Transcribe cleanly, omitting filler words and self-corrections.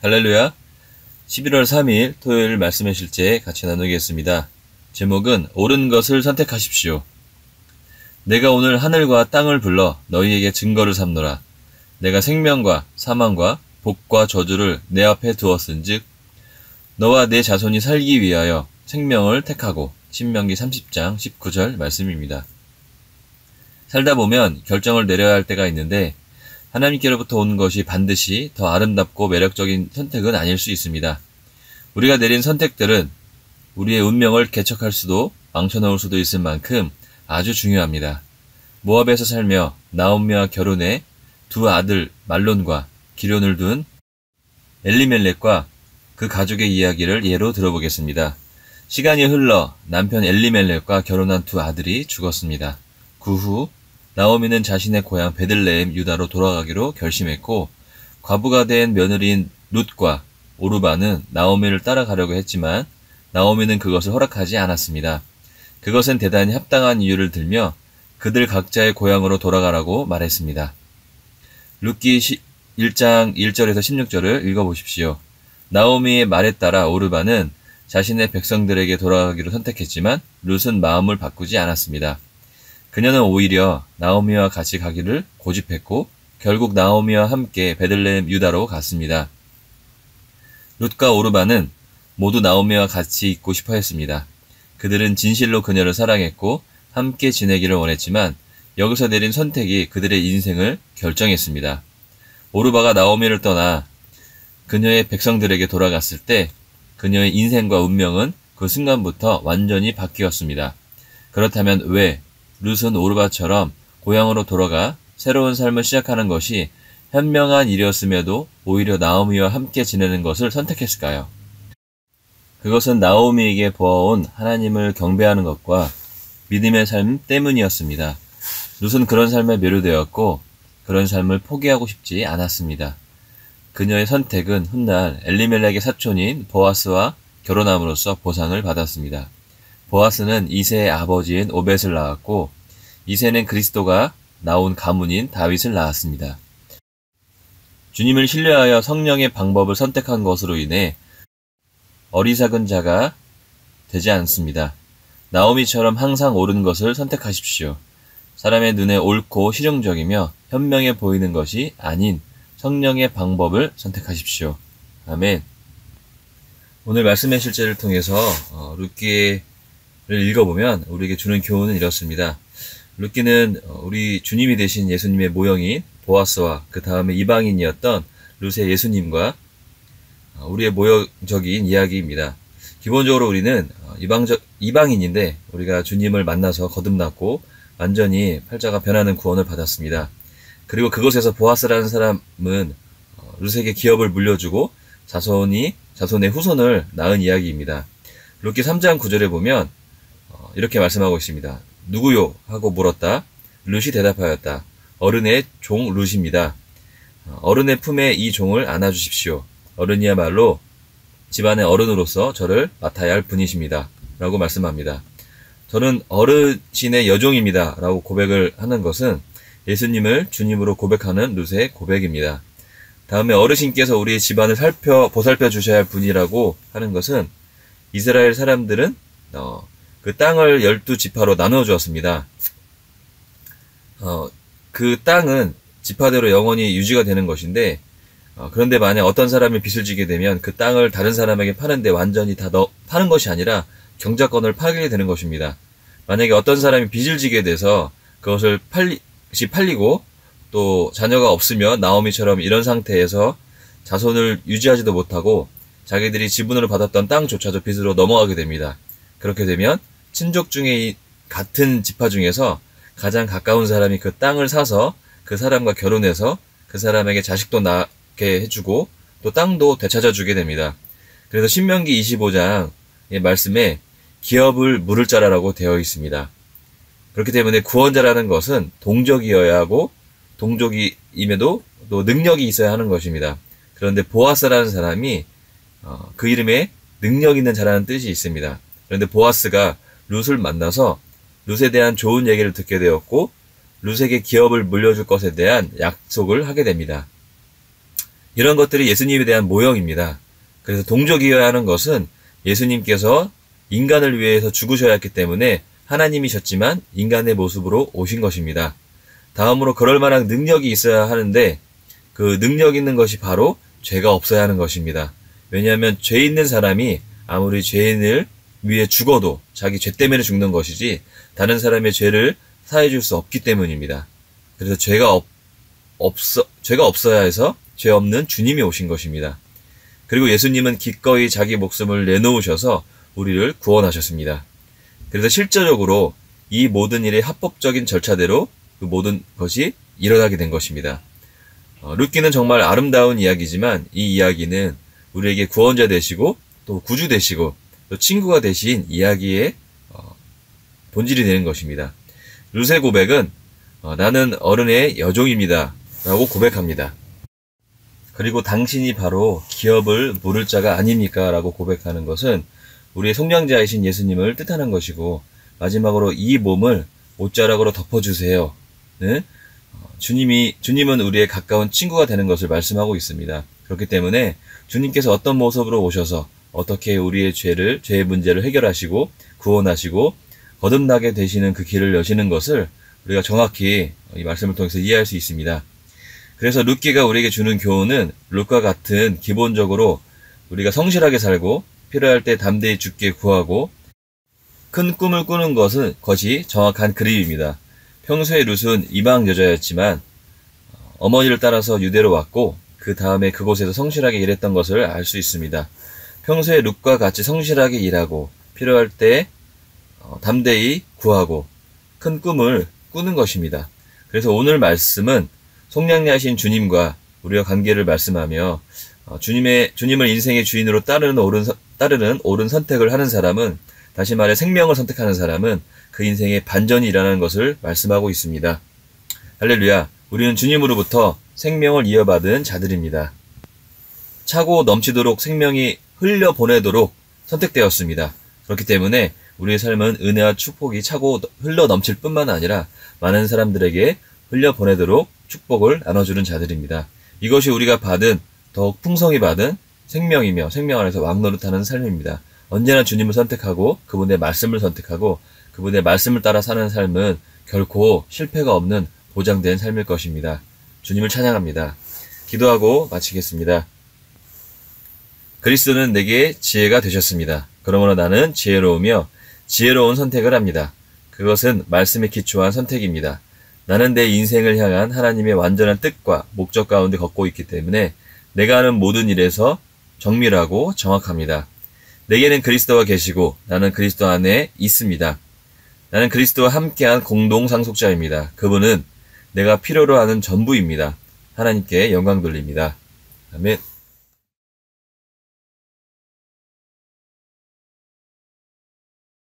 할렐루야. 11월 3일 토요일 말씀의 실제 같이 나누겠습니다. 제목은 옳은 것을 선택하십시오. 내가 오늘 하늘과 땅을 불러 너희에게 증거를 삼노라. 내가 생명과 사망과 복과 저주를 내 앞에 두었은즉 너와 내 자손이 살기 위하여 생명을 택하고. 신명기 30장 19절 말씀입니다. 살다 보면 결정을 내려야 할 때가 있는데 하나님께로부터 온 것이 반드시 더 아름답고 매력적인 선택은 아닐 수 있습니다. 우리가 내린 선택들은 우리의 운명을 개척할 수도 망쳐놓을 수도 있을 만큼 아주 중요합니다. 모압에서 살며 나오미와 결혼해 두 아들 말론과 기련을 둔 엘리멜렉과 그 가족의 이야기를 예로 들어보겠습니다. 시간이 흘러 남편 엘리멜렉과 결혼한 두 아들이 죽었습니다. 그 후 나오미는 자신의 고향 베들레헴 유다로 돌아가기로 결심했고, 과부가 된 며느리인 룻과 오르바는 나오미를 따라가려고 했지만 나오미는 그것을 허락하지 않았습니다. 그것은 대단히 합당한 이유를 들며 그들 각자의 고향으로 돌아가라고 말했습니다. 룻기 1장 1절에서 16절을 읽어보십시오. 나오미의 말에 따라 오르바는 자신의 백성들에게 돌아가기로 선택했지만 룻은 마음을 바꾸지 않았습니다. 그녀는 오히려 나오미와 같이 가기를 고집했고 결국 나오미와 함께 베들레헴 유다로 갔습니다. 룻과 오르바는 모두 나오미와 같이 있고 싶어 했습니다. 그들은 진실로 그녀를 사랑했고 함께 지내기를 원했지만 여기서 내린 선택이 그들의 인생을 결정했습니다. 오르바가 나오미를 떠나 그녀의 백성들에게 돌아갔을 때 그녀의 인생과 운명은 그 순간부터 완전히 바뀌었습니다. 그렇다면 왜 룻은 오르바처럼 고향으로 돌아가 새로운 삶을 시작하는 것이 현명한 일이었음에도 오히려 나오미와 함께 지내는 것을 선택했을까요? 그것은 나오미에게 보아온 하나님을 경배하는 것과 믿음의 삶 때문이었습니다. 룻은 그런 삶에 매료되었고 그런 삶을 포기하고 싶지 않았습니다. 그녀의 선택은 훗날 엘리멜렉의 사촌인 보아스와 결혼함으로써 보상을 받았습니다. 보아스는 이새의 아버지인 오벳을 낳았고 이새는 그리스도가 나온 가문인 다윗을 낳았습니다. 주님을 신뢰하여 성령의 방법을 선택한 것으로 인해 어리석은 자가 되지 않습니다. 나오미처럼 항상 옳은 것을 선택하십시오. 사람의 눈에 옳고 실용적이며 현명해 보이는 것이 아닌 성령의 방법을 선택하십시오. 아멘. 오늘 말씀의 실제를 통해서 룻기를 읽어보면 우리에게 주는 교훈은 이렇습니다. 룻기는 우리 주님이 되신 예수님의 모형인 보아스와 그 다음에 이방인이었던 룻의 예수님과 우리의 모형적인 이야기입니다. 기본적으로 우리는 이방인인데 우리가 주님을 만나서 거듭났고 완전히 팔자가 변하는 구원을 받았습니다. 그리고 그곳에서 보아스라는 사람은 룻에게 기업을 물려주고 자손의 후손을 낳은 이야기입니다. 룻기 3장 9절에 보면 이렇게 말씀하고 있습니다. 누구요? 하고 물었다. 룻이 대답하였다. 어른의 종 룻입니다. 어른의 품에 이 종을 안아주십시오. 어른이야말로 집안의 어른으로서 저를 맡아야 할 분이십니다. 라고 말씀합니다. 저는 어르신의 여종입니다. 라고 고백을 하는 것은 예수님을 주님으로 고백하는 룻의 고백입니다. 다음에 어르신께서 우리의 집안을 보살펴 주셔야 할 분이라고 하는 것은 이스라엘 사람들은 그 땅을 12지파로 나누어 주었습니다. 그 땅은 지파대로 영원히 유지가 되는 것인데 그런데 만약 어떤 사람이 빚을 지게 되면 그 땅을 다른 사람에게 파는데 완전히 다 파는 것이 아니라 경작권을 팔게 되는 것입니다. 만약에 어떤 사람이 빚을 지게 돼서 그것을 팔리고 또 자녀가 없으면 나오미처럼 이런 상태에서 자손을 유지하지도 못하고 자기들이 지분으로 받았던 땅조차도 빚으로 넘어가게 됩니다. 그렇게 되면 친족 중에 같은 지파 중에서 가장 가까운 사람이 그 땅을 사서 그 사람과 결혼해서 그 사람에게 자식도 낳게 해주고 또 땅도 되찾아주게 됩니다. 그래서 신명기 25장의 말씀에 기업을 물을 자라라고 되어 있습니다. 그렇기 때문에 구원자라는 것은 동족이어야 하고 동족임에도 또 능력이 있어야 하는 것입니다. 그런데 보아스라는 사람이 그 이름에 능력 있는 자라는 뜻이 있습니다. 그런데 보아스가 룻을 만나서 룻에 대한 좋은 얘기를 듣게 되었고 룻에게 기업을 물려줄 것에 대한 약속을 하게 됩니다. 이런 것들이 예수님에 대한 모형입니다. 그래서 동족이어야 하는 것은 예수님께서 인간을 위해서 죽으셔야 했기 때문에 하나님이셨지만 인간의 모습으로 오신 것입니다. 다음으로 그럴 만한 능력이 있어야 하는데 그 능력 있는 것이 바로 죄가 없어야 하는 것입니다. 왜냐하면 죄 있는 사람이 아무리 죄인을 위해 죽어도 자기 죄 때문에 죽는 것이지 다른 사람의 죄를 사해 줄 수 없기 때문입니다. 그래서 죄가 없어야 해서 죄 없는 주님이 오신 것입니다. 그리고 예수님은 기꺼이 자기 목숨을 내놓으셔서 우리를 구원하셨습니다. 그래서 실제적으로 이 모든 일의 합법적인 절차대로 그 모든 것이 일어나게 된 것입니다. 룻기는 정말 아름다운 이야기지만 이 이야기는 우리에게 구원자 되시고 또 구주 되시고 또 친구가 되신 이야기의 본질이 되는 것입니다. 룻의 고백은 나는 어른의 여종입니다 라고 고백합니다. 그리고 당신이 바로 기업을 물을 자가 아닙니까? 라고 고백하는 것은 우리의 속량자이신 예수님을 뜻하는 것이고 마지막으로 이 몸을 옷자락으로 덮어주세요. 네? 주님은 우리의 가까운 친구가 되는 것을 말씀하고 있습니다. 그렇기 때문에 주님께서 어떤 모습으로 오셔서 어떻게 우리의 죄의 문제를 해결하시고 구원하시고 거듭나게 되시는 그 길을 여시는 것을 우리가 정확히 이 말씀을 통해서 이해할 수 있습니다. 그래서 룻기가 우리에게 주는 교훈은 룻과 같은 기본적으로 우리가 성실하게 살고 필요할 때 담대히 주께 구하고 큰 꿈을 꾸는 것이 정확한 그림입니다. 평소에 룻은 이방 여자였지만 어머니를 따라서 유대로 왔고 그 다음에 그곳에서 성실하게 일했던 것을 알 수 있습니다. 평소에 룻과 같이 성실하게 일하고 필요할 때 담대히 구하고 큰 꿈을 꾸는 것입니다. 그래서 오늘 말씀은 속량자이신 주님과 우리와 관계를 말씀하며 주님을 인생의 주인으로 따르는 옳은 선택을 하는 사람은 다시 말해 생명을 선택하는 사람은 그 인생의 반전이 일어나는 것을 말씀하고 있습니다. 할렐루야. 우리는 주님으로부터 생명을 이어받은 자들입니다. 차고 넘치도록 생명이 흘려보내도록 선택되었습니다. 그렇기 때문에 우리의 삶은 은혜와 축복이 차고 흘러 넘칠 뿐만 아니라 많은 사람들에게 흘려보내도록 축복을 나눠주는 자들입니다. 이것이 우리가 더욱 풍성히 받은 생명이며 생명 안에서 왕노릇하는 삶입니다. 언제나 주님을 선택하고 그분의 말씀을 선택하고 그분의 말씀을 따라 사는 삶은 결코 실패가 없는 보장된 삶일 것입니다. 주님을 찬양합니다. 기도하고 마치겠습니다. 그리스도는 내게 지혜가 되셨습니다. 그러므로 나는 지혜로우며 지혜로운 선택을 합니다. 그것은 말씀에 기초한 선택입니다. 나는 내 인생을 향한 하나님의 완전한 뜻과 목적 가운데 걷고 있기 때문에 내가 하는 모든 일에서 정밀하고 정확합니다. 내게는 그리스도가 계시고 나는 그리스도 안에 있습니다. 나는 그리스도와 함께한 공동 상속자입니다. 그분은 내가 필요로 하는 전부입니다. 하나님께 영광 돌립니다. 아멘.